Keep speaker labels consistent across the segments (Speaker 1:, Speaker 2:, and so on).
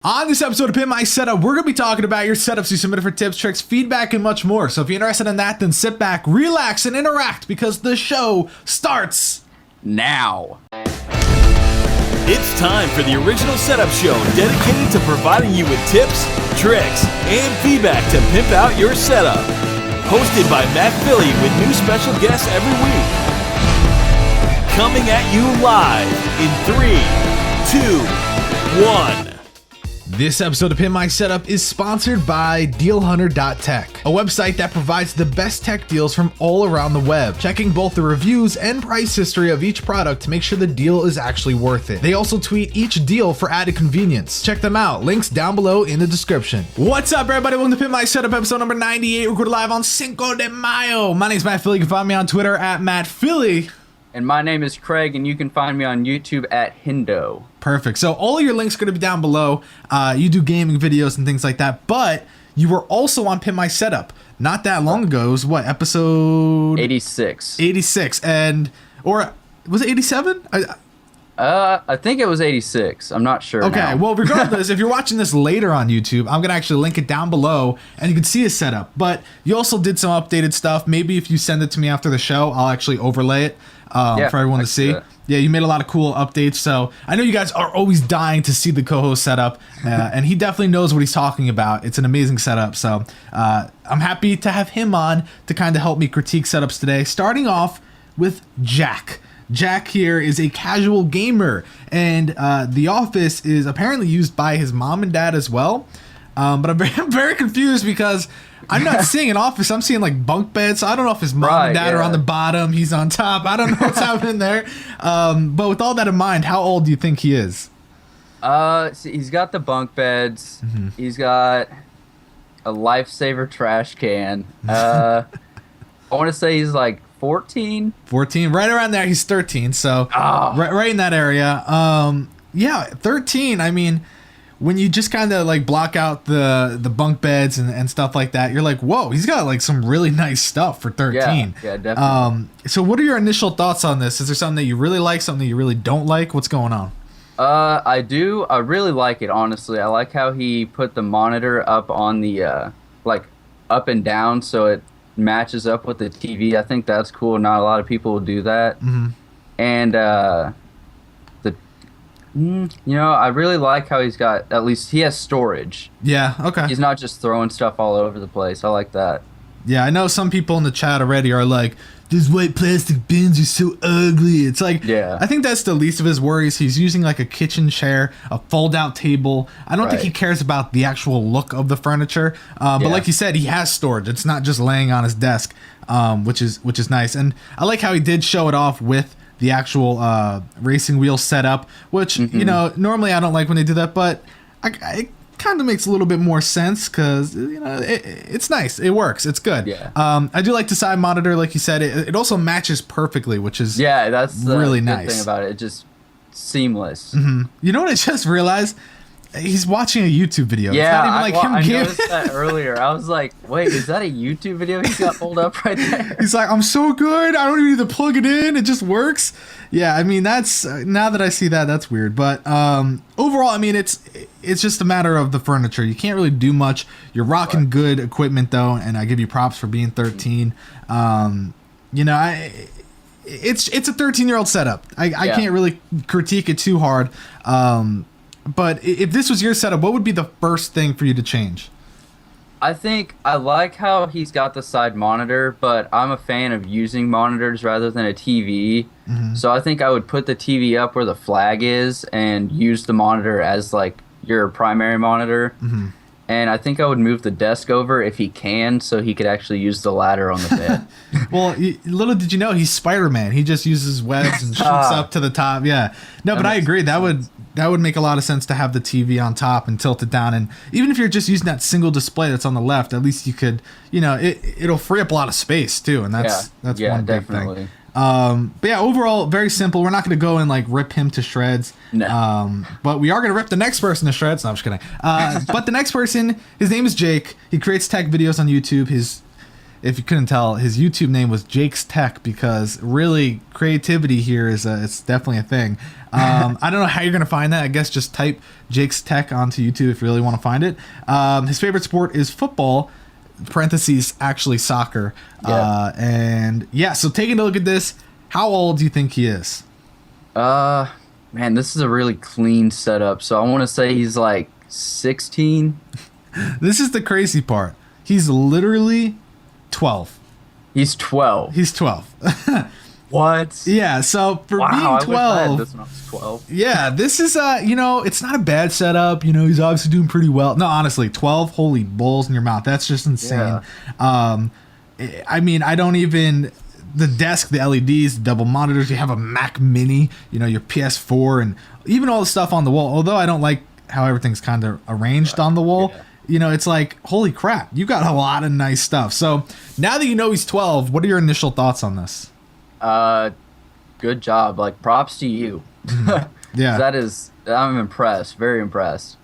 Speaker 1: On this episode of Pimp My Setup, we're going to be talking about your setups you submitted for tips, tricks, feedback, and much more. So if you're interested in that, then sit back, relax, and interact because the show starts now.
Speaker 2: It's time for the original setup show dedicated to providing you with tips, tricks, and feedback to pimp out your setup. Hosted by Matt Philly with new special guests every week. Coming at you live in 3, 2, 1.
Speaker 1: This episode of Pimp My Setup is sponsored by DealHunter.tech, a website that provides the best tech deals from all around the web, checking both the reviews and price history of each product to make sure the deal is actually worth it. They also tweet each deal for added convenience. Check them out, links down below in the description. What's up, everybody? Welcome to Pimp My Setup, episode number 98, recorded live on Cinco de Mayo. My name's Matt Philly. You can find me on Twitter at Matt Philly.
Speaker 3: And my name is Craig, and you can find me on YouTube at Hindo.
Speaker 1: Perfect. So all of your links are going to be down below. You do gaming videos and things like that, but you were also on Pimp My Setup not that long ago. It was what, episode
Speaker 3: 86.
Speaker 1: 86, or was it 87?
Speaker 3: I think it was 86. I'm not sure.
Speaker 1: Okay,
Speaker 3: now.
Speaker 1: well, regardless, if you're watching this later on YouTube, I'm going to actually link it down below and you can see his setup. But you also did some updated stuff. Maybe if you send it to me after the show, I'll actually overlay it for everyone to see. Yeah, you made a lot of cool updates. So I know you guys are always dying to see the co-host setup, and he definitely knows what he's talking about. It's an amazing setup. So I'm happy to have him on to kind of help me critique setups today. Starting off with Jack. Jack here is a casual gamer, and the office is apparently used by his mom and dad as well. But I'm very confused because I'm not seeing an office. I'm seeing like bunk beds. So I don't know if his mom and dad are on the bottom. He's on top. I don't know what's happening there. But with all that in mind, how old do you think he is?
Speaker 3: So he's got the bunk beds. Mm-hmm. He's got a lifesaver trash can. I want to say he's like 14,
Speaker 1: right around there. He's 13, so right in that area. 13. I mean, when you just kind of like block out the bunk beds and stuff like that, you're like, whoa, he's got like some really nice stuff for 13.
Speaker 3: Yeah, definitely.
Speaker 1: So what are your initial thoughts on this? Is there something that you really like, something that you really don't like? What's going on?
Speaker 3: I do. I really like it, honestly. I like how he put the monitor up on the like up and down so it matches up with the TV. I think that's cool. Not a lot of people will do that. Mm-hmm. And I really like how he's got, at least he has storage.
Speaker 1: Yeah, okay.
Speaker 3: He's not just throwing stuff all over the place. I like that.
Speaker 1: Yeah, I know some people in the chat already are like, these white plastic bins are so ugly. It's like, I think that's the least of his worries. He's using like a kitchen chair, a fold-out table. I don't think he cares about the actual look of the furniture. But like you said, he has storage. It's not just laying on his desk, which is nice. And I like how he did show it off with the actual racing wheel setup, which, normally I don't like when they do that, but it kind of makes a little bit more sense because, it's nice. It works. It's good.
Speaker 3: Yeah.
Speaker 1: I do like the side monitor, like you said. It also matches perfectly, which is
Speaker 3: that's
Speaker 1: really
Speaker 3: the
Speaker 1: nice.
Speaker 3: good thing about it. It's just seamless.
Speaker 1: Mm-hmm. You know what I just realized? He's watching a YouTube video.
Speaker 3: Yeah,
Speaker 1: it's not even like him
Speaker 3: I noticed that earlier. I was like, wait, is that a YouTube video he's got pulled up right there?
Speaker 1: He's like, I'm so good. I don't even need to plug it in. It just works. Yeah, I mean, that's now that I see that, that's weird. But overall, I mean, it's just a matter of the furniture. You can't really do much. You're rocking good equipment, though, and I give you props for being 13. It's a 13-year-old setup. I can't really critique it too hard. But if this was your setup, what would be the first thing for you to change?
Speaker 3: I think I like how he's got the side monitor, but I'm a fan of using monitors rather than a TV. Mm-hmm. So I think I would put the TV up where the flag is and use the monitor as like your primary monitor. Mm-hmm. And I think I would move the desk over if he can, so he could actually use the ladder on the bed.
Speaker 1: Well, little did you know, he's Spider-Man. He just uses webs and shoots up to the top. Yeah. No, but I agree. That would make a lot of sense to have the TV on top and tilt it down. And even if you're just using that single display that's on the left, at least you could, it'll free up a lot of space too. And that's one big thing. But yeah, overall, very simple. We're not going to go and like rip him to shreds.
Speaker 3: No.
Speaker 1: But we are going to rip the next person to shreds. No, I'm just kidding. But the next person, his name is Jake. He creates tech videos on YouTube. if you couldn't tell, his YouTube name was Jake's Tech, because really creativity here is it's definitely a thing. I don't know how you're going to find that. I guess just type Jake's Tech onto YouTube if you really want to find it. His favorite sport is football, parentheses, actually soccer.
Speaker 3: Yeah.
Speaker 1: And yeah, so taking a look at this, how old do you think he is?
Speaker 3: Man, this is a really clean setup. So I want to say he's like 16.
Speaker 1: This is the crazy part. He's literally 12.
Speaker 3: He's 12.
Speaker 1: He's 12.
Speaker 3: What?
Speaker 1: Yeah, so for being 12,
Speaker 3: I wish I had this when I was 12.
Speaker 1: Yeah, this is it's not a bad setup. He's obviously doing pretty well. No, honestly, 12, holy balls in your mouth. That's just insane. Yeah. I mean, I don't even, the desk, the LEDs, the double monitors, you have a Mac Mini, your PS4, and even all the stuff on the wall. Although I don't like how everything's kind of arranged on the wall. Yeah. It's like, holy crap, you got a lot of nice stuff. So now that he's 12, what are your initial thoughts on this?
Speaker 3: Good job. Like, props to you.
Speaker 1: Yeah.
Speaker 3: I'm impressed. Very impressed.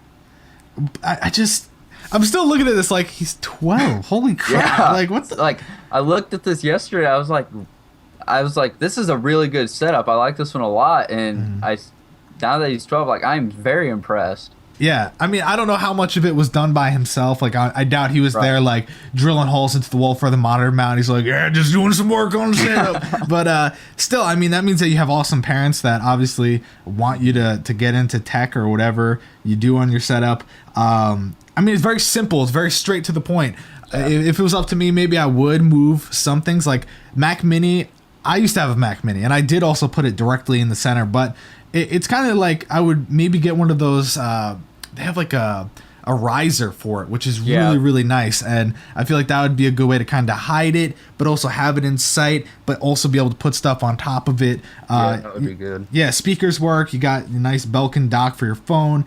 Speaker 1: I'm still looking at this like he's 12. Holy crap.
Speaker 3: Yeah.
Speaker 1: Like, what's
Speaker 3: like, I looked at this yesterday. I was like, this is a really good setup. I like this one a lot. And now that he's 12, like, I'm very impressed.
Speaker 1: Yeah, I mean, I don't know how much of it was done by himself. Like, I doubt he was there, like, drilling holes into the wall for the monitor mount. He's like, yeah, just doing some work on the setup. But still, I mean, that means that you have awesome parents that obviously want you to get into tech or whatever you do on your setup. I mean, it's very simple. It's very straight to the point. Yeah. If it was up to me, maybe I would move some things. Like, Mac Mini, I used to have a Mac Mini, and I did also put it directly in the center, but it's kind of like I would maybe get one of those, they have like a riser for it, which is really, really nice. And I feel like that would be a good way to kind of hide it, but also have it in sight, but also be able to put stuff on top of it.
Speaker 3: That would be good.
Speaker 1: Yeah, speakers work. You got a nice Belkin dock for your phone.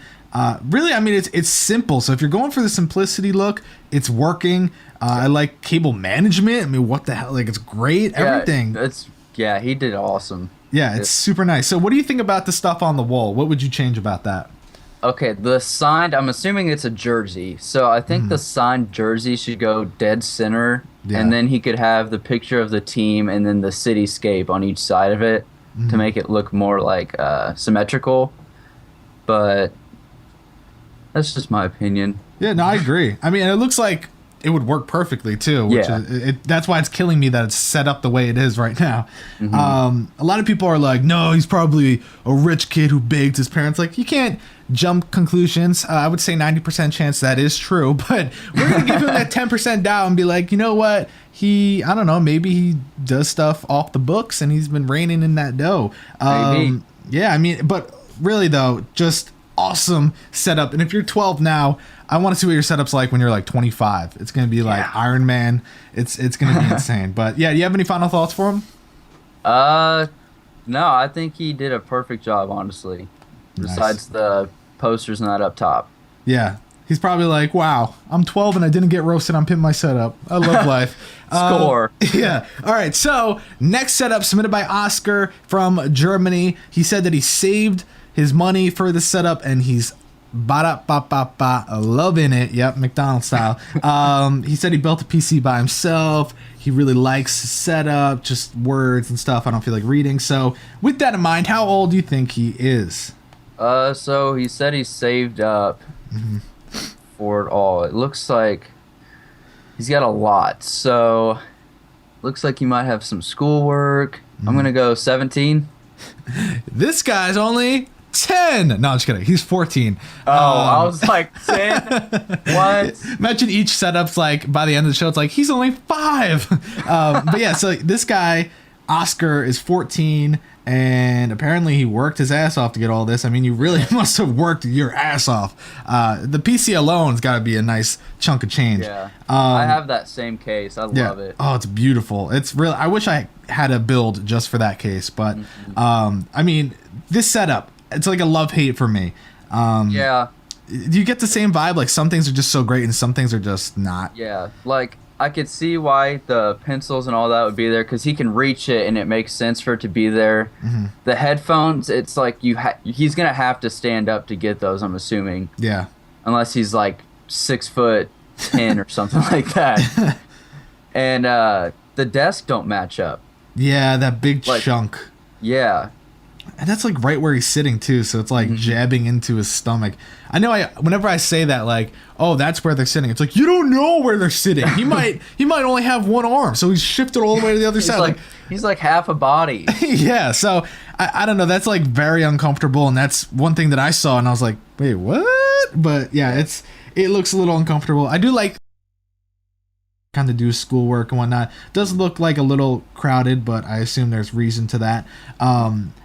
Speaker 1: Really, I mean, it's simple. So if you're going for the simplicity look, it's working. I like cable management. I mean, what the hell? Like, it's great. Everything.
Speaker 3: He did awesome.
Speaker 1: Yeah, it's super nice. So what do you think about the stuff on the wall? What would you change about that?
Speaker 3: Okay, the signed, I'm assuming it's a jersey. So I think the signed jersey should go dead center. Yeah. And then he could have the picture of the team and then the cityscape on each side of it to make it look more like symmetrical. But that's just my opinion.
Speaker 1: Yeah, no, I agree. I mean, it looks like it would work perfectly too, which is, that's why it's killing me that it's set up the way it is right now. A lot of people are like, no, he's probably a rich kid who begged his parents. Like, you can't jump conclusions. I would say 90% chance that is true, but we're gonna give him that 10% down and be like, you know what, I don't know, maybe he does stuff off the books and he's been reining in that dough.
Speaker 3: Maybe.
Speaker 1: Yeah, I mean, but really though, just awesome setup. And if you're 12 now, I want to see what your setup's like when you're like 25. It's going to be like Iron Man. It's going to be insane. But yeah, do you have any final thoughts for him?
Speaker 3: No, I think he did a perfect job, honestly. Nice. Besides the posters not up top.
Speaker 1: Yeah. He's probably like, wow, I'm 12 and I didn't get roasted on Pimp My Setup. I love life.
Speaker 3: Score.
Speaker 1: Yeah. All right. So next setup submitted by Oskar from Germany. He said that he saved his money for the setup and he's loving it. Yep, McDonald's style. He said he built a PC by himself. He really likes his setup, just words and stuff I don't feel like reading. So with that in mind, how old do you think he is?
Speaker 3: So he said he saved up for it all. It looks like he's got a lot. So looks like he might have some schoolwork. I'm gonna go 17.
Speaker 1: This guy's only 10. No, I'm just kidding. He's 14.
Speaker 3: I was like 10. What?
Speaker 1: Imagine each setup's like by the end of the show, it's like he's only 5. But yeah, so this guy Oskar is 14, and apparently he worked his ass off to get all this. I mean, you really must have worked your ass off. The PC alone's got to be a nice chunk of change.
Speaker 3: Yeah, I have that same case. I love it.
Speaker 1: Oh, it's beautiful. It's real. I wish I had a build just for that case, but I mean, this setup, it's like a love-hate for me.
Speaker 3: Yeah.
Speaker 1: Do you get the same vibe? Like, some things are just so great and some things are just not.
Speaker 3: Yeah, like, I could see why the pencils and all that would be there, because he can reach it and it makes sense for it to be there. The headphones, it's like he's going to have to stand up to get those, I'm assuming.
Speaker 1: Yeah.
Speaker 3: Unless he's like 6'10" or something like that. and the desk don't match up.
Speaker 1: Yeah, that big chunk.
Speaker 3: Yeah.
Speaker 1: And that's like right where he's sitting too, so it's like jabbing into his stomach. I know whenever I say that, like, oh, that's where they're sitting, it's like, you don't know where they're sitting. He might only have one arm, so he's shifted all the way to the other side.
Speaker 3: He's like half a body.
Speaker 1: Yeah, so I don't know, that's like very uncomfortable, and that's one thing that I saw and I was like, wait, what? But yeah, it looks a little uncomfortable. I do like kind of do schoolwork and whatnot. Does look like a little crowded, but I assume there's reason to that.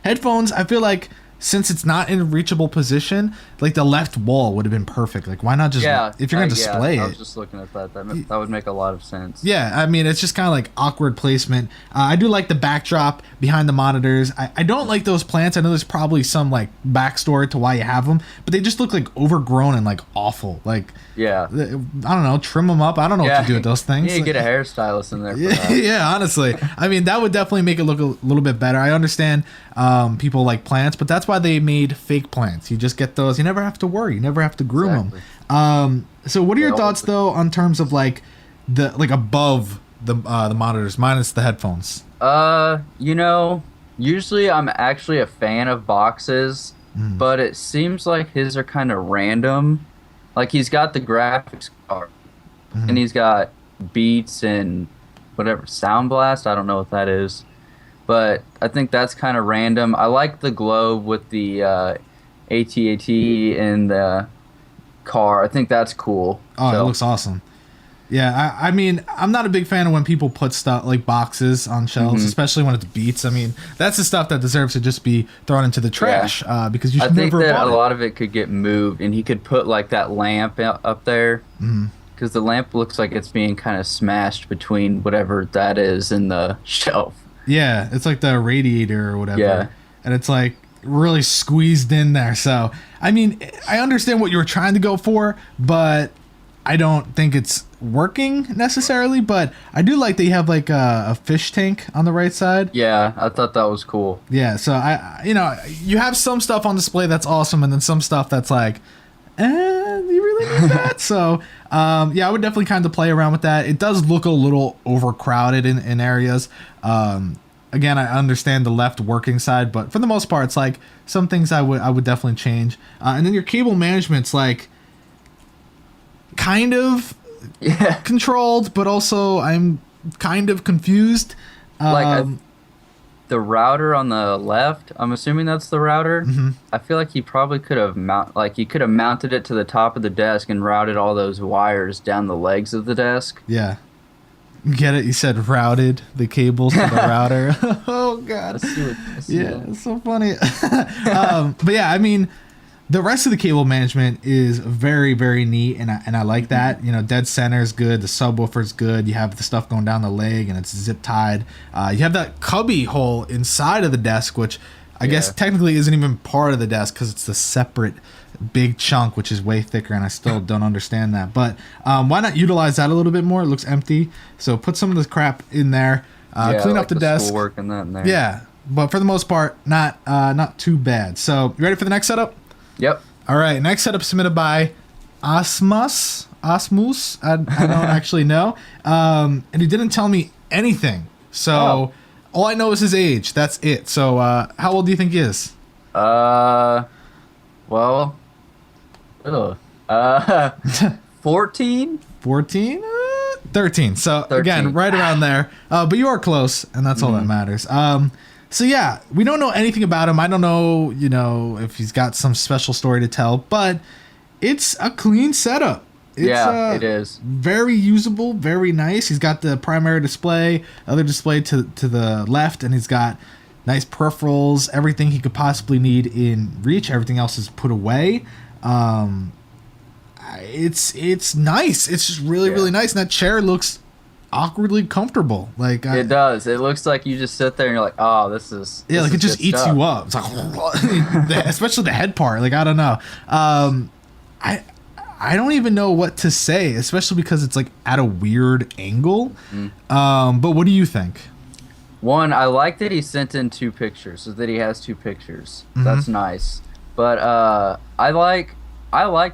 Speaker 1: Headphones, I feel like since it's not in a reachable position, like the left wall would have been perfect. Like, why not just, if you're going to display it.
Speaker 3: I was just looking at that. That would make a lot of sense.
Speaker 1: Yeah, I mean, it's just kind of like awkward placement. I do like the backdrop behind the monitors. I don't like those plants. I know there's probably some like backstory to why you have them, but they just look like overgrown and like awful. Like,
Speaker 3: yeah,
Speaker 1: I don't know, trim them up. I don't know what to do with those things.
Speaker 3: You need to get a hairstylist in there.
Speaker 1: Yeah, honestly. I mean, that would definitely make it look a little bit better. I understand people like plants, but that's why they made fake plants. You just get those. You never have to worry. You never have to groom them. So what are your thoughts though on terms of like the above the monitors minus the headphones?
Speaker 3: Usually I'm actually a fan of boxes, but it seems like his are kind of random. Like, he's got the graphics card, and he's got Beats and whatever, Sound Blast, I don't know what that is. But I think that's kind of random. I like the globe with the AT-AT in the car. I think that's cool.
Speaker 1: Oh, so. It looks awesome. Yeah, I mean, I'm not a big fan of when people put stuff like boxes on shelves, especially when it's Beats. I mean, that's the stuff that deserves to just be thrown into the trash because you should never. I think that
Speaker 3: a lot of it could get moved, and he could put like that lamp up there because the lamp looks like it's being kind of smashed between whatever that is in the shelf.
Speaker 1: Yeah, it's like the radiator or whatever. Yeah, and it's like really squeezed in there. So, I mean, I understand what you were trying to go for, but I don't think it's working necessarily. But I do like that you have like a fish tank on the right side.
Speaker 3: Yeah, I thought that was cool.
Speaker 1: Yeah, so you have some stuff on display that's awesome, and then some stuff that's like, you really need that? So, I would definitely kind of play around with that. It does look a little overcrowded in areas. Again, I understand the left working side, but for the most part, it's like some things I would definitely change. And then your cable management's like kind of controlled, but also I'm kind of confused.
Speaker 3: The router on the left, I'm assuming that's the router. I feel like he probably could have mounted it to the top of the desk and routed all those wires down the legs of the desk.
Speaker 1: Yeah. Get it? You said routed the cables to the router. Oh God. It's so funny. But yeah, I mean, the rest of the cable management is very, very neat, and I like that. Dead center is good. The subwoofer's good. You have the stuff going down the leg, and it's zip tied. You have that cubby hole inside of the desk, which I guess technically isn't even part of the desk because it's the separate big chunk, which is way thicker, and I still don't understand that. But why not utilize that a little bit more? It looks empty, so put some of this crap in there. Clean up the desk.
Speaker 3: Work and that in there.
Speaker 1: Yeah, but for the most part, not too bad. So you ready for the next setup?
Speaker 3: Yep.
Speaker 1: All right, next setup submitted by Asmus. I don't actually know. And he didn't tell me anything. So all I know is his age. That's it. So how old do you think he is?
Speaker 3: 14?
Speaker 1: 14? 13. So
Speaker 3: 13.
Speaker 1: Again, right around there. But you are close, and that's all that matters. So yeah, we don't know anything about him. I don't know, if he's got some special story to tell, but it's a clean setup.
Speaker 3: It is.
Speaker 1: Very usable, very nice. He's got the primary display, other display to the left, and he's got nice peripherals, everything he could possibly need in reach. Everything else is put away. It's nice. It's just really, really nice. And that chair looks awkwardly comfortable. Like
Speaker 3: it does. It looks like you just sit there and you're like, oh, this is
Speaker 1: it just eats stuff. You up. It's like especially the head part. Like, I don't know. I don't even know what to say, especially because it's like at a weird angle. But what do you think?
Speaker 3: One, I like that he sent in 2 pictures, so that he has 2 pictures. That's nice. But I like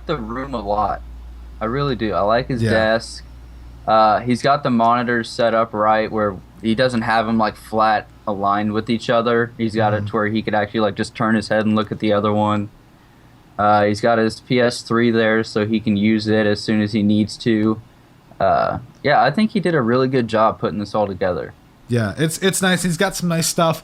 Speaker 3: the room a lot. I really do. I like his desk. He's got the monitors set up right where he doesn't have them like flat aligned with each other. He's got it to where he could actually like just turn his head and look at the other one. He's got his PS3 there so he can use it as soon as he needs to. Yeah, I think he did a really good job putting this all together.
Speaker 1: Yeah, it's nice. He's got some nice stuff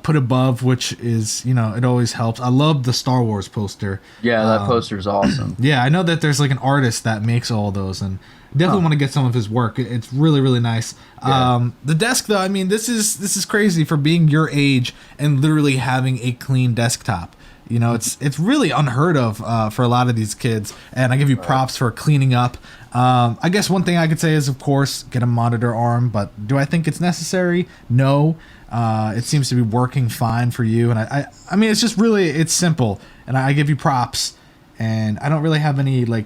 Speaker 1: put above, which is, it always helps. I love the Star Wars poster.
Speaker 3: Yeah, that poster's awesome.
Speaker 1: Yeah, I know that there's like an artist that makes all those, and definitely want to get some of his work. It's really, really nice. Yeah. The desk, though, I mean, this is crazy for being your age and literally having a clean desktop. It's really unheard of for a lot of these kids, and I give you props for cleaning up. I guess one thing I could say is, of course, get a monitor arm, but do I think it's necessary? No. It seems to be working fine for you, and I mean, it's just really, it's simple, and I give you props, and I don't really have any, like,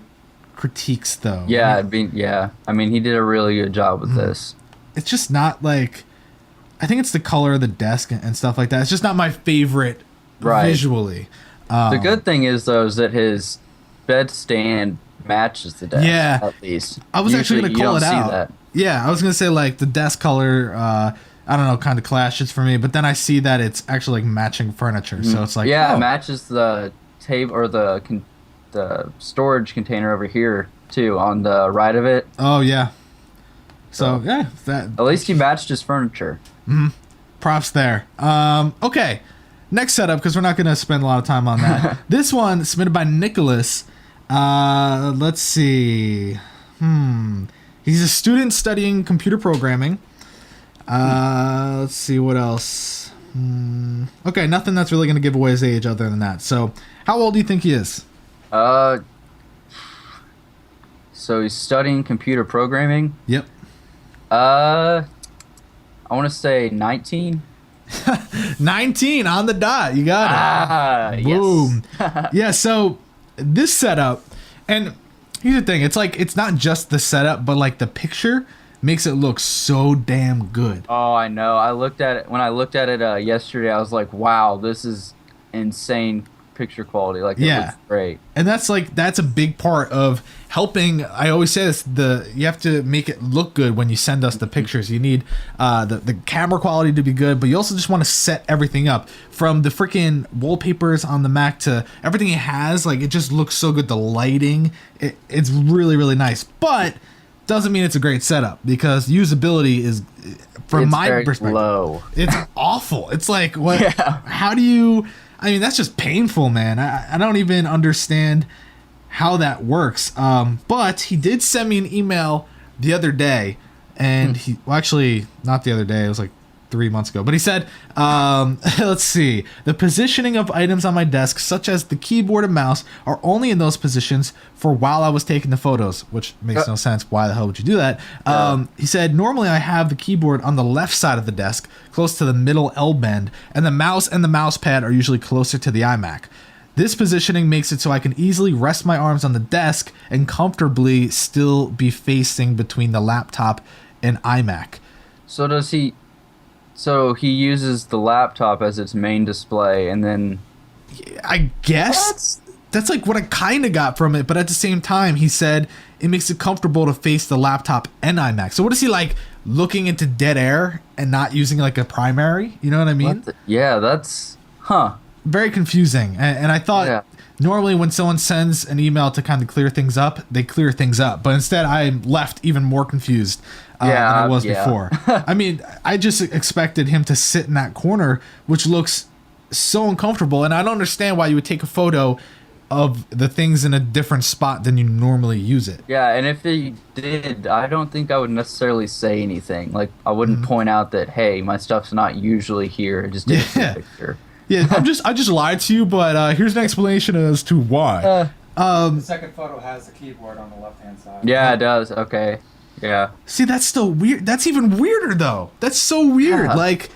Speaker 1: critiques, though.
Speaker 3: Yeah, I mean, he did a really good job with this. It's
Speaker 1: just not, like, I think it's the color of the desk and stuff like that. It's just not my favorite visually.
Speaker 3: The good thing is, though, is that his bedstand matches the desk.
Speaker 1: Yeah,
Speaker 3: at least.
Speaker 1: I was actually going to call it out. Yeah, I was going to say like the desk color. I don't know, kind of clashes for me. But then I see that it's actually like matching furniture, so it's like
Speaker 3: it matches the table or the storage container over here too on the right of it.
Speaker 1: Oh yeah. So yeah, that
Speaker 3: at least he matched his furniture.
Speaker 1: Props there. Okay. Next setup, because we're not going to spend a lot of time on that. This one submitted by Nicholas. Let's see. He's a student studying computer programming. Let's see what else. Okay, nothing that's really going to give away his age other than that. So, how old do you think he is?
Speaker 3: So he's studying computer programming.
Speaker 1: Yep.
Speaker 3: I want to say 19.
Speaker 1: 19 on the dot. You got it. Boom.
Speaker 3: Yes.
Speaker 1: Yeah, so this setup, and here's the thing, it's like it's not just the setup, but like the picture makes it look so damn good.
Speaker 3: Oh, I know. When I looked at it yesterday, I was like, wow, this is insane picture quality. Like, it looks great.
Speaker 1: And that's a big part of helping. I always say this, you have to make it look good when you send us the pictures. You need the camera quality to be good, but you also just want to set everything up from the freaking wallpapers on the Mac to everything it has. Like, it just looks so good. The lighting, it's really, really nice, but doesn't mean it's a great setup, because usability is, from my perspective,
Speaker 3: low.
Speaker 1: It's awful. It's like, what? Yeah. How do you? I mean, that's just painful, man. I don't even understand how that works. But he did send me an email the other day, and actually, not the other day. It was like 3 months ago. But he said, let's see, the positioning of items on my desk, such as the keyboard and mouse, are only in those positions for while I was taking the photos, which makes no sense. Why the hell would you do that? He said, normally I have the keyboard on the left side of the desk, close to the middle L bend, and the mouse pad are usually closer to the iMac. This positioning makes it so I can easily rest my arms on the desk and comfortably still be facing between the laptop and iMac.
Speaker 3: So he uses the laptop as its main display, and then...
Speaker 1: I guess that's like what I kind of got from it, but at the same time, he said it makes it comfortable to face the laptop and iMac. So what is he like, looking into dead air and not using like a primary? You know what I mean?
Speaker 3: Yeah, that's...
Speaker 1: Very confusing. And I thought normally when someone sends an email to kind of clear things up, they clear things up. But instead, I'm left even more confused than I was before. I mean, I just expected him to sit in that corner, which looks so uncomfortable. And I don't understand why you would take a photo of the things in a different spot than you normally use it.
Speaker 3: Yeah, and if he did, I don't think I would necessarily say anything. Like, I wouldn't point out that, hey, my stuff's not usually here. Just take a picture.
Speaker 1: Yeah, I just lied to you, but here's an explanation as to why.
Speaker 4: The second photo has the keyboard on the left-hand side.
Speaker 3: Yeah, it does. Okay. Yeah.
Speaker 1: See, that's still weird. That's even weirder, though. That's so weird. Yeah. Like,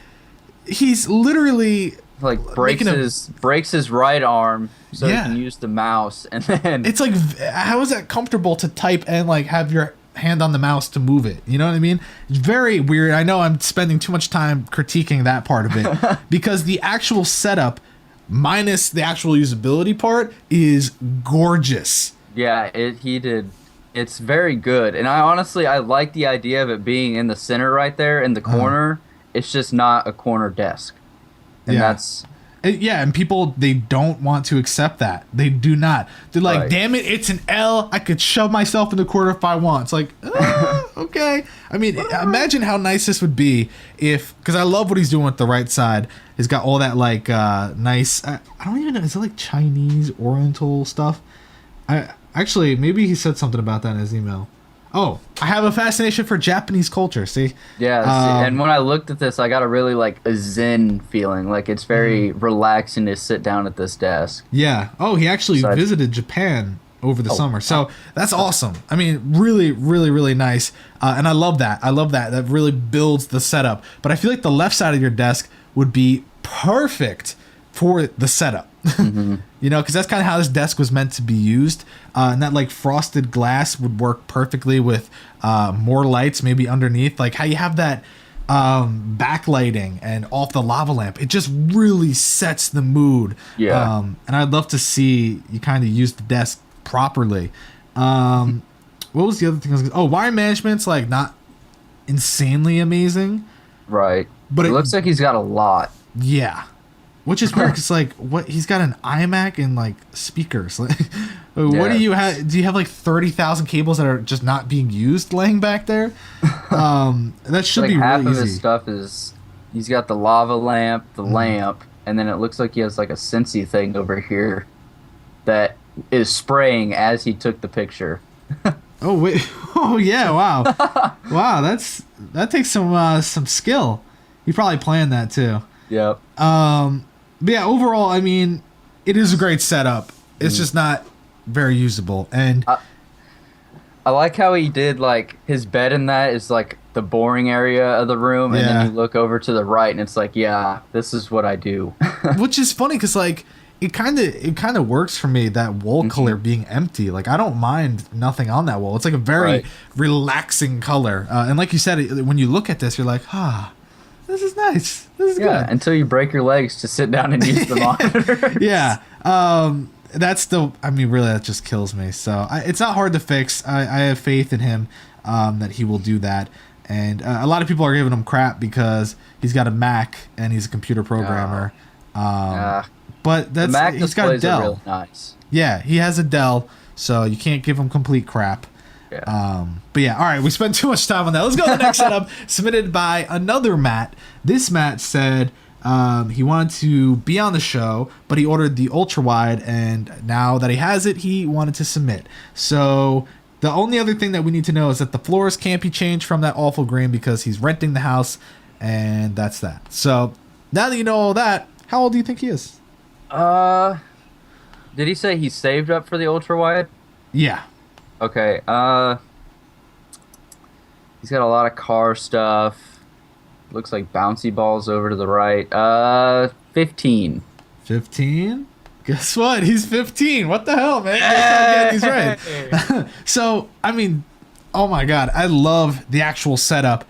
Speaker 1: he's literally
Speaker 3: like breaks his right arm so he can use the mouse, and then
Speaker 1: it's like, how is that comfortable to type and like have your hand on the mouse to move it? You know what I mean? It's very weird. I know I'm spending too much time critiquing that part of it because the actual setup minus the actual usability part is gorgeous.
Speaker 3: Yeah, he did It's very good, and I like the idea of it being in the center right there in the corner. It's just not a corner desk, and that's.
Speaker 1: And people, they don't want to accept that. They do not. They're like,
Speaker 3: Right.
Speaker 1: damn it, it's an L. I could shove myself in the corner if I want. It's like, okay. I mean, imagine how nice this would be if, because I love what he's doing with the right side. He's got all that like nice, I don't even know, is it like Chinese, Oriental stuff? Actually, maybe he said something about that in his email. Oh, I have a fascination for Japanese culture. See?
Speaker 3: Yeah, and when I looked at this, I got a really like a zen feeling. Like it's very relaxing to sit down at this desk.
Speaker 1: Yeah. Oh, he actually visited Japan over the summer. So that's awesome. I mean, really, really, really nice. And I love that. I love that. That really builds the setup. But I feel like the left side of your desk would be perfect for the setup. You know, because that's kind of how this desk was meant to be used. And that like frosted glass would work perfectly with more lights maybe underneath. Like how you have that backlighting and off the lava lamp. It just really sets the mood.
Speaker 3: Yeah.
Speaker 1: And I'd love to see you kind of use the desk properly. What was the other thing I was gonna, wire management's like not insanely amazing.
Speaker 3: Right.
Speaker 1: But
Speaker 3: it looks like he's got a lot.
Speaker 1: Yeah. Which is weird, because like what he's got an iMac and like speakers. Like, what do you have? Do you have like 30,000 cables that are just not being used laying back there? That should
Speaker 3: like
Speaker 1: be
Speaker 3: half
Speaker 1: really
Speaker 3: of
Speaker 1: easy.
Speaker 3: his stuff is he's got the lava lamp, the lamp, and then it looks like he has like a Scentsy thing over here that is spraying as he took the picture.
Speaker 1: Oh wait! Oh yeah! Wow! Wow! That takes some skill. He probably planned that too.
Speaker 3: Yep.
Speaker 1: But yeah, overall, I mean, it is a great setup. It's just not very usable. And
Speaker 3: I like how he did, like, his bed in that is, like, the boring area of the room, and then you look over to the right, and it's like, yeah, this is what I do.
Speaker 1: Which is funny, because, like, it kind of works for me, that wall color being empty. Like, I don't mind nothing on that wall. It's, like, a very relaxing color. And like you said, when you look at this, you're like, this is nice. This is good.
Speaker 3: Until you break your legs to sit down and use the monitor.
Speaker 1: Yeah. That's really, that just kills me. So it's not hard to fix. I have faith in him that he will do that. And a lot of people are giving him crap because he's got a Mac and he's a computer programmer. But
Speaker 3: the Mac
Speaker 1: he's got a Dell.
Speaker 3: Real nice.
Speaker 1: Yeah, he has a Dell, so you can't give him complete crap.
Speaker 3: Yeah.
Speaker 1: But yeah, all right, we spent too much time on that. Let's go to the next setup, submitted by another Matt. This Matt said he wanted to be on the show, but he ordered the ultra wide, and now that he has it, he wanted to submit. So the only other thing that we need to know is that the floors can't be changed from that awful green because he's renting the house, and that's that. So now that you know all that, how old do you think he is?
Speaker 3: Did he say he saved up for the ultra wide?
Speaker 1: Yeah.
Speaker 3: Okay, he's got a lot of car stuff. Looks like bouncy balls over to the right. 15.
Speaker 1: 15? Guess what? He's 15. What the hell, man? Guess how I'm getting these right. So, I mean, oh my God, I love the actual setup,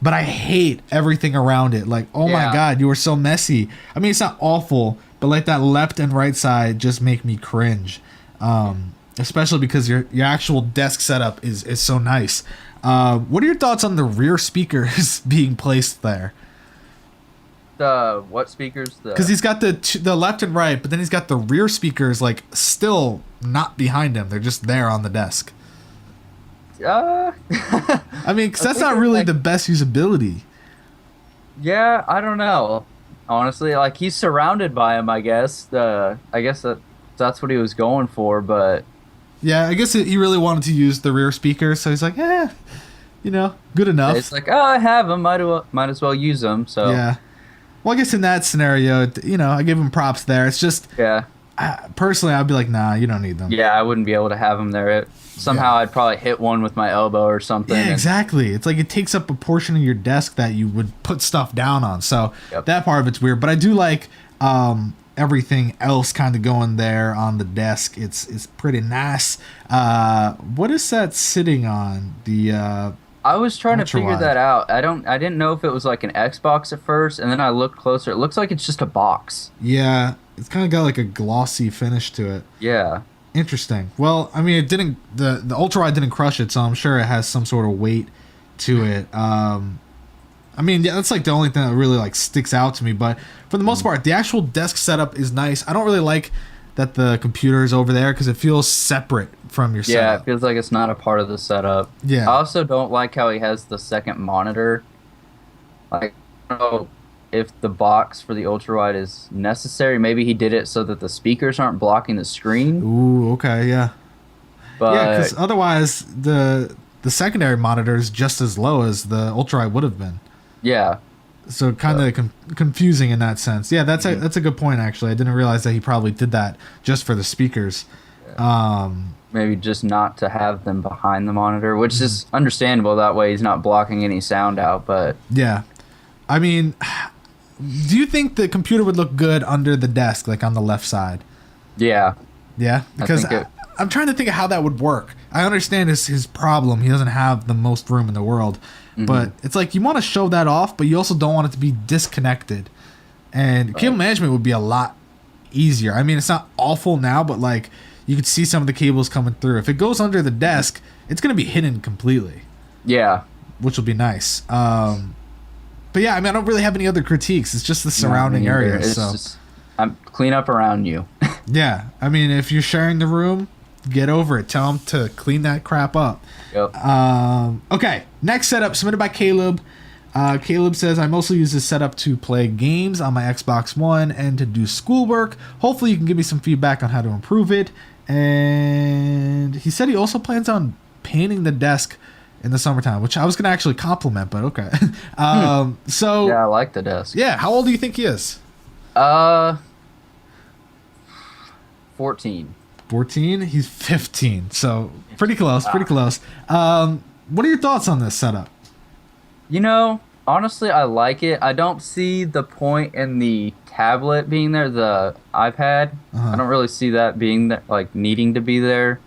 Speaker 1: but I hate everything around it. Like, oh my God, you were so messy. I mean, it's not awful, but like that left and right side just make me cringe. Especially because your actual desk setup is so nice. What are your thoughts on the rear speakers being placed there?
Speaker 3: The what speakers?
Speaker 1: Because he's got the left and right, but then he's got the rear speakers like still not behind him. They're just there on the desk. I mean, because that's not really the best usability.
Speaker 3: Yeah, I don't know. Honestly, like he's surrounded by him. I guess that's what he was going for, but.
Speaker 1: Yeah, I guess he really wanted to use the rear speakers, so he's like, good enough.
Speaker 3: It's like, I have them, might as well use them. So
Speaker 1: yeah. Well, I guess in that scenario, I give him props there. It's just, personally, I'd be like, nah, you don't need them.
Speaker 3: Yeah, I wouldn't be able to have them there. Somehow, I'd probably hit one with my elbow or something.
Speaker 1: Yeah, exactly. It's like it takes up a portion of your desk that you would put stuff down on. So that part of it's weird, but I do like everything else kind of going there on the desk. It's pretty nice. What is that sitting on?
Speaker 3: I was trying to figure that out. I didn't know if it was like an Xbox at first, and then I looked closer. It looks like it's just a box.
Speaker 1: Yeah, it's kind of got like a glossy finish to it.
Speaker 3: Yeah.
Speaker 1: Interesting. Well, I mean, it didn't. The ultralight didn't crush it, so I'm sure it has some sort of weight to it. I mean, yeah, that's like the only thing that really like sticks out to me. But for the most part, the actual desk setup is nice. I don't really like that the computer is over there because it feels separate from your setup.
Speaker 3: Yeah, it feels like it's not a part of the setup.
Speaker 1: Yeah.
Speaker 3: I also don't like how he has the second monitor. Like, I don't know if the box for the ultrawide is necessary. Maybe he did it so that the speakers aren't blocking the screen.
Speaker 1: Ooh, okay, yeah.
Speaker 3: But
Speaker 1: Yeah, because otherwise the secondary monitor is just as low as the ultrawide would have been.
Speaker 3: yeah,
Speaker 1: So kind of confusing in that sense. Yeah, that's a good point actually. I didn't realize that he probably did that just for the speakers.
Speaker 3: maybe just not to have them behind the monitor, which is understandable. That way he's not blocking any sound out. But
Speaker 1: yeah, I mean, do you think the computer would look good under the desk, like on the left side?
Speaker 3: yeah,
Speaker 1: Yeah, because I'm trying to think of how that would work. I understand his problem. He doesn't have the most room in the world. But it's like you want to show that off, but you also don't want it to be disconnected. And cable management would be a lot easier. I mean, it's not awful now, but like you could see some of the cables coming through. If it goes under the desk, it's going to be hidden completely.
Speaker 3: yeah.
Speaker 1: Which will be nice. But yeah, I mean, I don't really have any other critiques. It's just the surrounding area.
Speaker 3: It's
Speaker 1: So
Speaker 3: just, I'm clean up around you.
Speaker 1: yeah, I mean, if you're sharing the room, get over it. Tell them to clean that crap up.
Speaker 3: Yep.
Speaker 1: Okay, next setup submitted by Caleb. Caleb says, I mostly use this setup to play games on my Xbox One and to do schoolwork. Hopefully you can give me some feedback on how to improve it. And he said he also plans on painting the desk in the summertime, which I was going to actually compliment, but okay. So
Speaker 3: Yeah, I like the desk.
Speaker 1: yeah, how old do you think he is?
Speaker 3: 14.
Speaker 1: 14? He's 15, so pretty close, pretty close. What are your thoughts on this setup?
Speaker 3: You know, honestly, I like it. I don't see the point in the tablet being there, the iPad. I don't really see that being there, like needing to be there.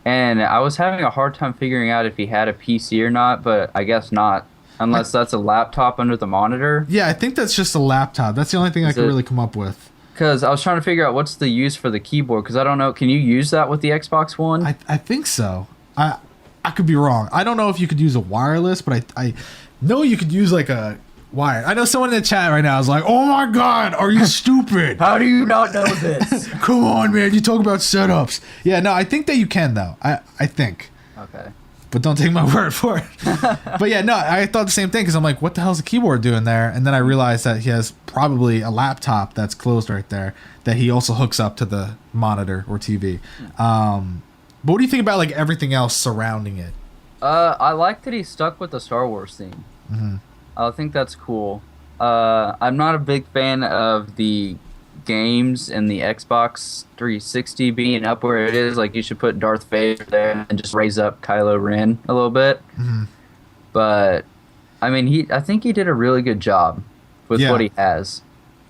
Speaker 3: And I was having a hard time figuring out if he had a PC or not, but I guess not, unless that's a laptop under the monitor.
Speaker 1: Yeah, I think that's just a laptop. That's the only thing I could really come up with.
Speaker 3: Because I was trying to figure out what's the use for the keyboard, because I don't know. Can you use that with the Xbox One?
Speaker 1: I think so. I could be wrong. I don't know if you could use a wireless, but I know you could use like a wire. I know someone in the chat right now is like, oh my God, are you stupid?
Speaker 3: How do you not know this?
Speaker 1: Come on, man. You talk about setups. Yeah, no, I think that you can, though. I think.
Speaker 3: Okay.
Speaker 1: But don't take my word for it. But yeah, no, I thought the same thing because I'm like, what the hell's the keyboard doing there? And then I realized that he has probably a laptop that's closed right there that he also hooks up to the monitor or TV. But what do you think about like everything else surrounding it?
Speaker 3: I like that he stuck with the Star Wars theme. I think that's cool. I'm not a big fan of the games and the Xbox 360 being up where it is. Like, you should put Darth Vader there and just raise up Kylo Ren a little bit. But I mean, I think he did a really good job with what he has.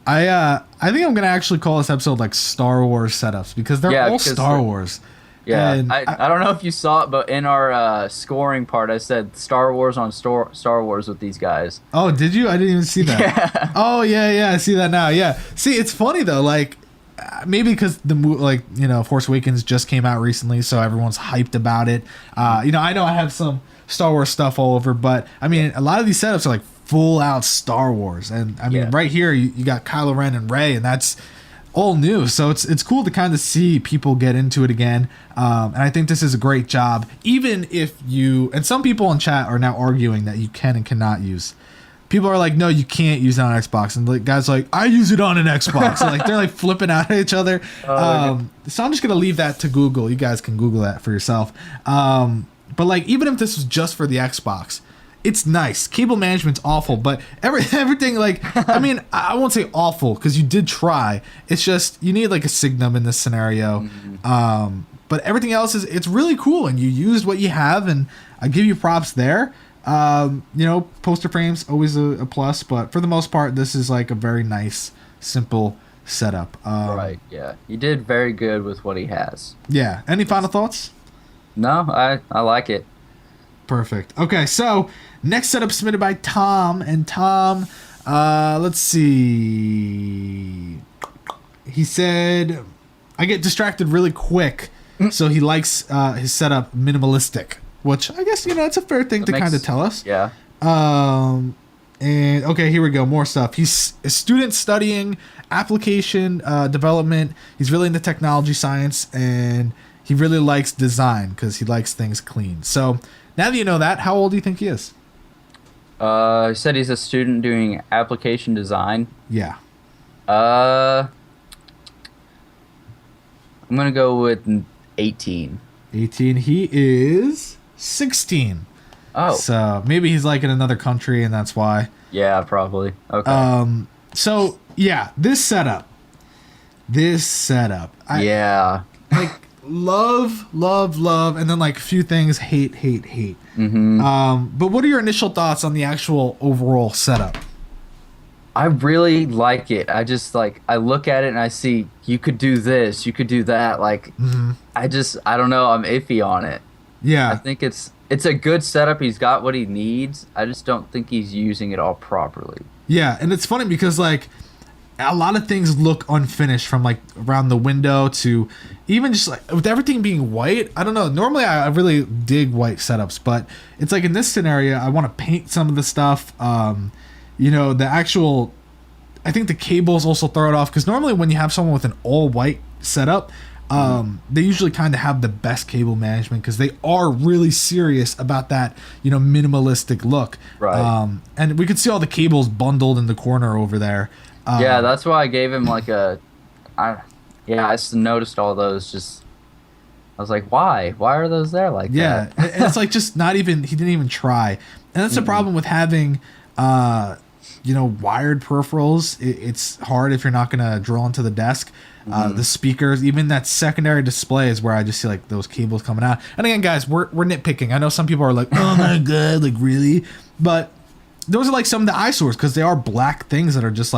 Speaker 1: I think I'm gonna actually call this episode like Star Wars setups because they're all Star Wars.
Speaker 3: Yeah,
Speaker 1: and
Speaker 3: I don't know if you saw it, but in our scoring part, I said Star Wars on Star Wars with these guys.
Speaker 1: Oh, did you? I didn't even see that.
Speaker 3: Yeah.
Speaker 1: Oh, yeah, I see that now. Yeah. See, it's funny though. Like, maybe because Force Awakens just came out recently, so everyone's hyped about it. I know I have some Star Wars stuff all over, but I mean, a lot of these setups are like full out Star Wars, and I mean, right here you got Kylo Ren and Rey, and that's all new, so it's cool to kind of see people get into it again, and I think this is a great job. Even if and some people in chat are now arguing that you can and cannot use. People are like, no, you can't use it on Xbox, and the guys like, I use it on an Xbox. So, like, they're like flipping out at each other. So I'm just gonna leave that to Google. You guys can Google that for yourself. But like, even if this was just for the Xbox, it's nice. Cable management's awful, but everything, like, I mean, I won't say awful because you did try. It's just you need like a Signum in this scenario. But everything else it's really cool, and you used what you have, and I give you props there. Poster frames always a plus, but for the most part, this is like a very nice, simple setup.
Speaker 3: Right. Yeah, he did very good with what he has.
Speaker 1: Yeah. Any final thoughts?
Speaker 3: No, I like it.
Speaker 1: Perfect. Okay, so next setup submitted by Tom, and Tom, let's see. He said, I get distracted really quick So he likes his setup minimalistic, which I guess, it's a fair thing to kind of tell us.
Speaker 3: Yeah.
Speaker 1: And okay, here we go. More stuff. He's a student studying application development. He's really into technology science, and he really likes design because he likes things clean. So now that you know that, how old do you think he is?
Speaker 3: He said he's a student doing application design.
Speaker 1: Yeah.
Speaker 3: I'm gonna go with 18.
Speaker 1: 18. He is 16.
Speaker 3: Oh.
Speaker 1: So maybe he's like in another country, and that's why.
Speaker 3: Yeah, probably. Okay.
Speaker 1: So yeah, this setup.
Speaker 3: Yeah.
Speaker 1: Like love, and then like a few things hate.
Speaker 3: Mm-hmm.
Speaker 1: But what are your initial thoughts on the actual overall setup?
Speaker 3: I really like it. I just I look at it and I see you could do this, you could do that. I don't know. I'm iffy on it.
Speaker 1: Yeah.
Speaker 3: I think it's a good setup. He's got what he needs. I just don't think he's using it all properly.
Speaker 1: Yeah, and it's funny because a lot of things look unfinished, from around the window to even just with everything being white. I don't know. Normally I really dig white setups, but it's in this scenario I want to paint some of the stuff. The actual, I think the cables also throw it off, because normally when you have someone with an all white setup, they usually kind of have the best cable management because they are really serious about that, minimalistic look.
Speaker 3: Right.
Speaker 1: And we could see all the cables bundled in the corner over there.
Speaker 3: Yeah, that's why I gave him I just noticed all those. I was like, why? Why are those there that?
Speaker 1: Yeah, and it's just not even, he didn't even try. And that's the problem with having, wired peripherals. It's hard if you're not going to drill into the desk. The speakers, even that secondary display is where I just see those cables coming out. And again, guys, we're nitpicking. I know some people are like, oh my god, really? But those are some of the eyesores, because they are black things that are just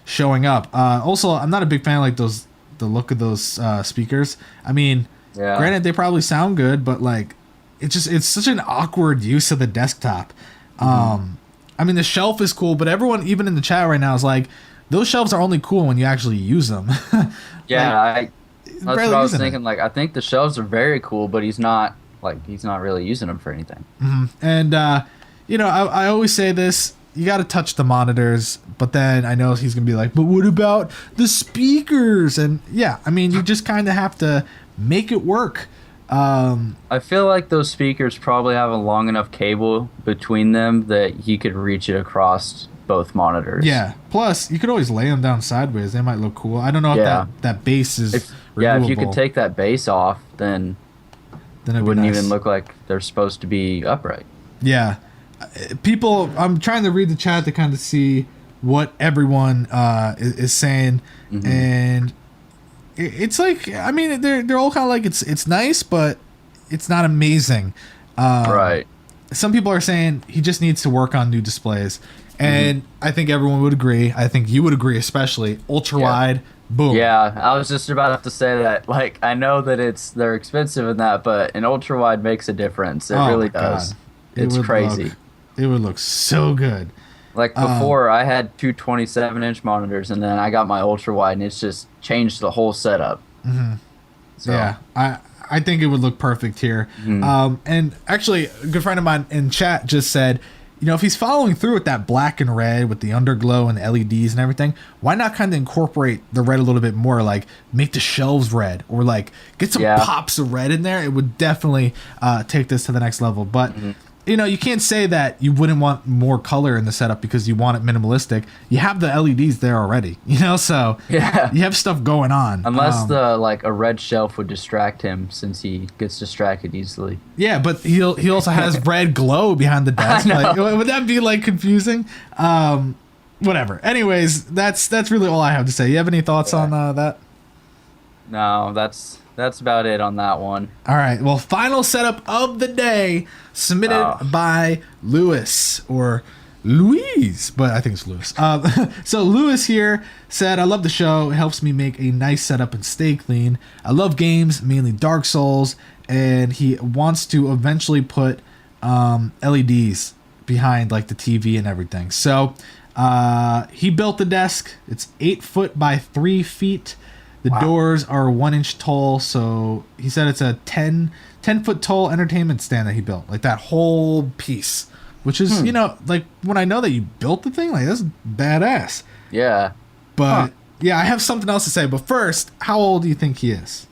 Speaker 1: showing up. Also, I'm not a big fan of the look of those speakers. I mean, granted, they probably sound good, but it's such an awkward use of the desktop. I mean, the shelf is cool, but everyone, even in the chat right now, is like, those shelves are only cool when you actually use them.
Speaker 3: Yeah, that's what I was thinking. I think the shelves are very cool, but he's not really using them for anything.
Speaker 1: Mm-hmm. And I always say this: you got to touch the monitors. But then I know he's gonna be like, "But what about the speakers?" And yeah, I mean, you just kind of have to make it work.
Speaker 3: I feel like those speakers probably have a long enough cable between them that he could reach it across both monitors.
Speaker 1: Yeah. Plus, you could always lay them down sideways. They might look cool. I don't know if that base is removable.
Speaker 3: If you could take that base off, then it wouldn't even look like they're supposed to be upright.
Speaker 1: Yeah. People, I'm trying to read the chat to kind of see what everyone is saying. Mm-hmm. And it's I mean, they're all kind of it's nice, but it's not amazing.
Speaker 3: Right.
Speaker 1: Some people are saying he just needs to work on new displays. And I think everyone would agree. I think you would agree, especially ultra wide. Boom.
Speaker 3: Yeah, I was just about to say that. I know that they're expensive in that, but an ultra wide makes a difference. It really does. It's crazy.
Speaker 1: It would look so good.
Speaker 3: Before, I had two 27-inch monitors, and then I got my ultra wide, and it's just changed the whole setup.
Speaker 1: Mm-hmm. So. Yeah, I think it would look perfect here. Mm-hmm. And actually, a good friend of mine in chat just said, if he's following through with that black and red with the underglow and the LEDs and everything, why not kind of incorporate the red a little bit more? Make the shelves red, or get some pops of red in there. It would definitely take this to the next level. But you can't say that you wouldn't want more color in the setup because you want it minimalistic. You have the LEDs there already, so you have stuff going on.
Speaker 3: Unless a red shelf would distract him, since he gets distracted easily.
Speaker 1: Yeah, but he also has red glow behind the desk. Would that be confusing? Whatever. Anyways, that's really all I have to say. You have any thoughts on that?
Speaker 3: No, that's about it on that one.
Speaker 1: All right. Well, final setup of the day, submitted by Lewis, or Louise, but I think it's Lewis. So Lewis here said, I love the show. It helps me make a nice setup and stay clean. I love games, mainly Dark Souls, and he wants to eventually put LEDs behind the TV and everything. So he built the desk. It's 8 foot by 3 feet. The doors are 1 inch tall, so he said it's a 10 foot tall entertainment stand that he built. Like that whole piece. Which is, you know, like when I know that you built the thing, like that's badass.
Speaker 3: Yeah.
Speaker 1: But yeah, I have something else to say. But first, how old do you think he is?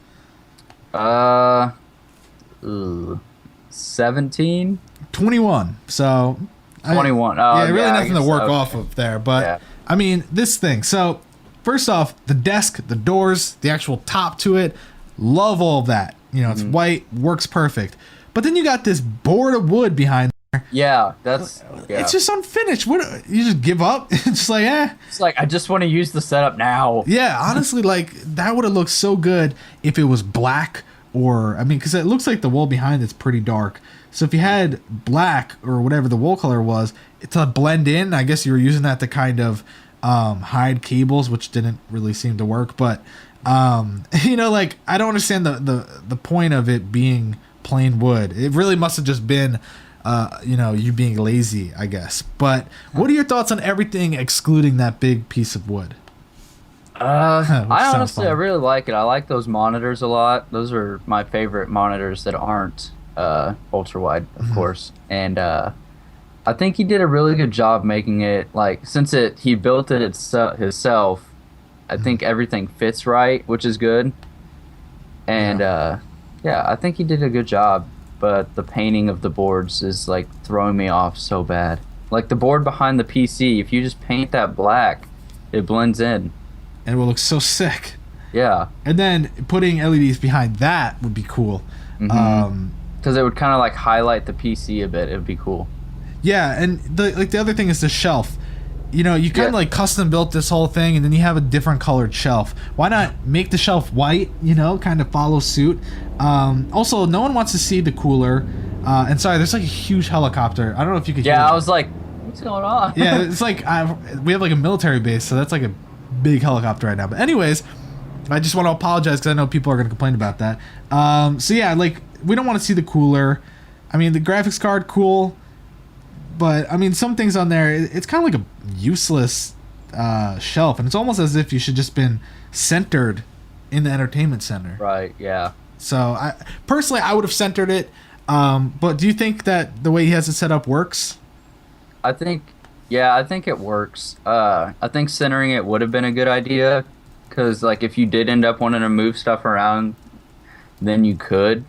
Speaker 3: 17?
Speaker 1: 21. So
Speaker 3: 21.
Speaker 1: Yeah, really nothing to work off of there. But I mean, this thing. So first off, the desk, the doors, the actual top to it, love all of that. You know, it's white, works perfect. But then you got this board of wood behind.
Speaker 3: Yeah,
Speaker 1: it's just unfinished. What, you just give up? It's just like,
Speaker 3: It's like, I just want to use the setup now.
Speaker 1: Yeah, honestly, like that would have looked so good if it was black, or I mean, because it looks like the wall behind it's pretty dark. So if you had black or whatever the wall color was to blend in, I guess you were using that to kind of hide cables, which didn't really seem to work. But you know, like I don't understand the point of it being plain wood. It really must have just been. You know, you being lazy, I guess. But what are your thoughts on everything excluding that big piece of wood?
Speaker 3: I honestly, I really like it. I like those monitors a lot. Those are my favorite monitors that aren't ultra wide, of course. And I think he did a really good job making it, like, since he built it himself, I think everything fits right, which is good. And yeah, I think he did a good job. But the painting of the boards is like throwing me off so bad. Like the board behind the PC, if you just paint that black, it blends in.
Speaker 1: And it will look so sick.
Speaker 3: Yeah.
Speaker 1: And then putting LEDs behind that would be cool.
Speaker 3: Because it would kind of like highlight the PC a bit. It would be cool.
Speaker 1: Yeah, and the other thing is the shelf. You know, you kind of like custom built this whole thing, and then you have a different colored shelf. Why not make the shelf white, you know, kind of follow suit? Also, no one wants to see the cooler. And sorry, there's like a huge helicopter. I don't know if you could hear
Speaker 3: I was like, what's going on?
Speaker 1: Yeah, it's like we have like a military base, so that's like a big helicopter right now. But anyways, I just want to apologize because I know people are going to complain about that. So yeah, like we don't want to see the cooler. I mean, the graphics card, cool. But, I mean, some things on there, it's kind of like a useless shelf. And it's almost as if you should just been centered in the entertainment center.
Speaker 3: Right, yeah.
Speaker 1: So, personally, I would have centered it. But do you think that the way he has it set up works?
Speaker 3: I think it works. I think centering it would have been a good idea. Because, like, if you did end up wanting to move stuff around, then you could.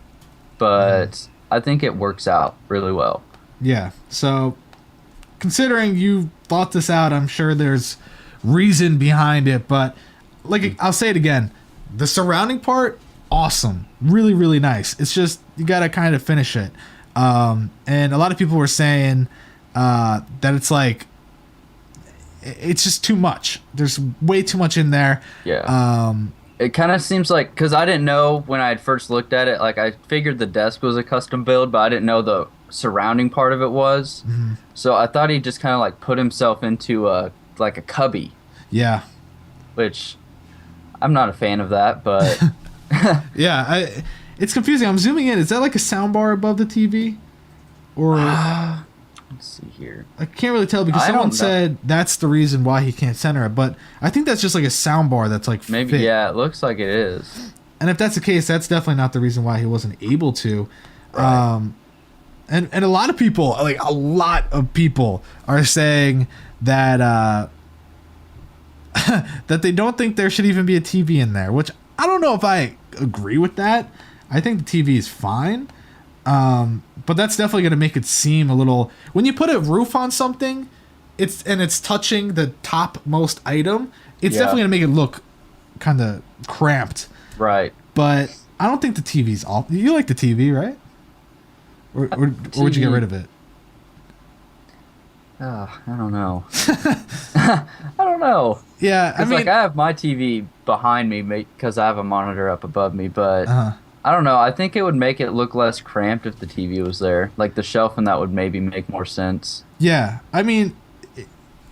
Speaker 3: But I think it works out really well.
Speaker 1: Yeah, so considering you thought this out, I'm sure there's reason behind it, but like I'll say it again, the surrounding part, awesome, really, really nice. It's just you gotta kind of finish it, and a lot of people were saying that it's like it's just too much. There's way too much in there.
Speaker 3: Yeah. It kind of seems like, because I didn't know when I had first looked at it, like I figured the desk was a custom build, but I didn't know the surrounding part of it was. So I thought he just kind of like put himself into like a cubby.
Speaker 1: Yeah.
Speaker 3: Which I'm not a fan of that, but
Speaker 1: yeah, it's confusing. I'm zooming in. Is that like a sound bar above the TV? Or
Speaker 3: let's see here.
Speaker 1: I can't really tell because someone said that's the reason why he can't center it, but I think that's just like a sound bar that's like
Speaker 3: maybe
Speaker 1: fit.
Speaker 3: Yeah, it looks like it is.
Speaker 1: And if that's the case, that's definitely not the reason why he wasn't able to.
Speaker 3: Right.
Speaker 1: And a lot of people, like a lot of people, are saying that that they don't think there should even be a TV in there, which I don't know if I agree with that. I think the TV is fine, but that's definitely going to make it seem a little. When you put a roof on something, it's touching the topmost item. It's definitely going to make it look kind of cramped.
Speaker 3: Right.
Speaker 1: But I don't think the TV's all. You like the TV, right? Or would you get rid of it?
Speaker 3: I don't know. I don't know.
Speaker 1: Yeah, I mean,
Speaker 3: like I have my TV behind me because I have a monitor up above me, but I don't know. I think it would make it look less cramped if the TV was there. Like the shelf and that would maybe make more sense.
Speaker 1: Yeah, I mean,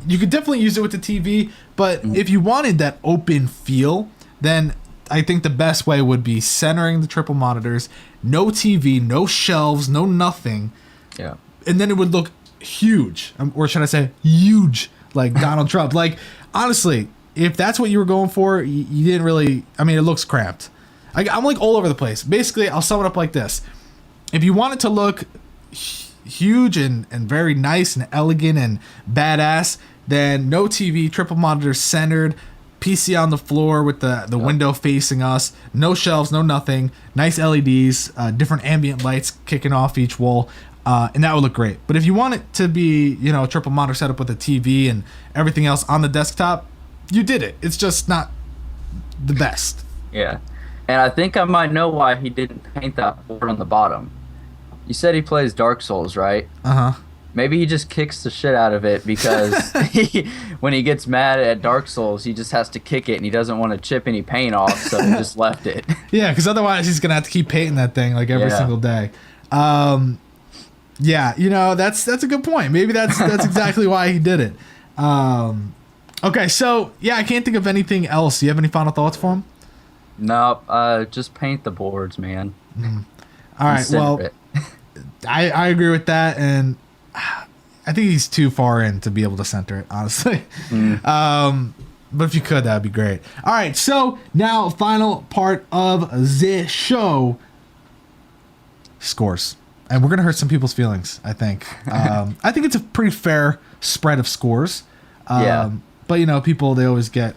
Speaker 1: you could definitely use it with the TV, but if you wanted that open feel, then I think the best way would be centering the triple monitors, no TV, no shelves, no nothing.
Speaker 3: Yeah.
Speaker 1: And then it would look huge. Or should I say huge, like Donald Trump. Like, honestly, if that's what you were going for, you didn't really. I mean, it looks cramped. I'm like all over the place. Basically, I'll sum it up like this: if you want it to look huge and very nice and elegant and badass, then no TV, triple monitor centered, PC on the floor with the window facing us, no shelves, no nothing, nice LEDs, different ambient lights kicking off each wall, and that would look great. But if you want it to be, a triple monitor setup with a TV and everything else on the desktop, you did it. It's just not the best.
Speaker 3: Yeah. And I think I might know why he didn't paint that board on the bottom. You said he plays Dark Souls, right?
Speaker 1: Uh-huh.
Speaker 3: Maybe he just kicks the shit out of it because when he gets mad at Dark Souls, he just has to kick it and he doesn't want to chip any paint off, so he just left it.
Speaker 1: Yeah, because otherwise he's going to have to keep painting that thing like every single day. Yeah, that's a good point. Maybe that's exactly why he did it. Okay, so, yeah, I can't think of anything else. Do you have any final thoughts for him?
Speaker 3: No, just paint the boards, man.
Speaker 1: All right, well, I agree with that, and I think he's too far in to be able to center it, honestly. But if you could, that'd be great. All right, so now final part of the show, scores. And we're going to hurt some people's feelings, I think. I think it's a pretty fair spread of scores. But, people, they always get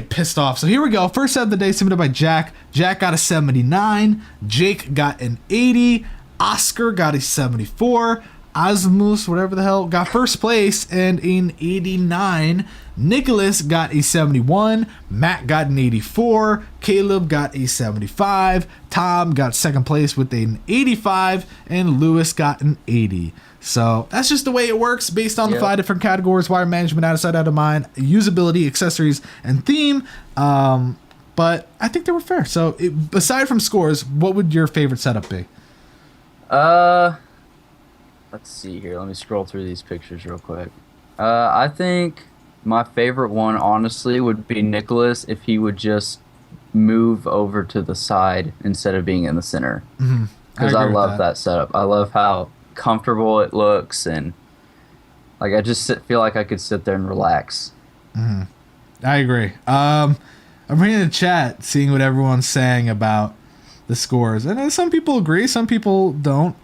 Speaker 1: pissed off. So here we go. First set of the day submitted by Jack. Jack got a 79. Jake got an 80. Oskar got a 74. Asmus, whatever the hell, got first place and an 89. Nicholas got a 71. Matt got an 84. Caleb got a 75. Tom got second place with an 85. And Lewis got an 80. So that's just the way it works based on the 5 different categories: wire management, out of sight, out of mind, usability, accessories, and theme. But I think they were fair. So aside from scores, what would your favorite setup be?
Speaker 3: Let's see here. Let me scroll through these pictures real quick. I think my favorite one, honestly, would be Nicholas if he would just move over to the side instead of being in the center. Because I love that setup. I love how comfortable it looks, and like I just feel like I could sit there and relax.
Speaker 1: I agree. I'm reading the chat, seeing what everyone's saying about the scores, and some people agree, some people don't.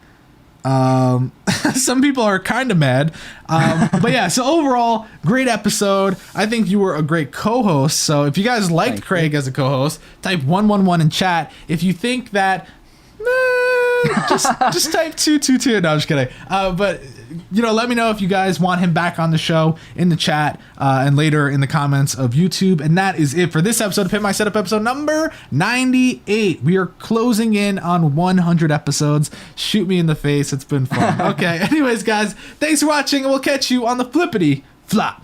Speaker 1: Some people are kind of mad, but yeah, so overall, great episode. I think you were a great co-host. So if you guys liked Craig as a co-host, type 111 in chat. If you think that just type 222. No, I'm just kidding. But let me know if you guys want him back on the show in the chat and later in the comments of YouTube. And that is it for this episode of Pimp My Setup, episode number 98. We are closing in on 100 episodes. Shoot me in the face. It's been fun. Okay. Anyways, guys, thanks for watching, and we'll catch you on the flippity flop.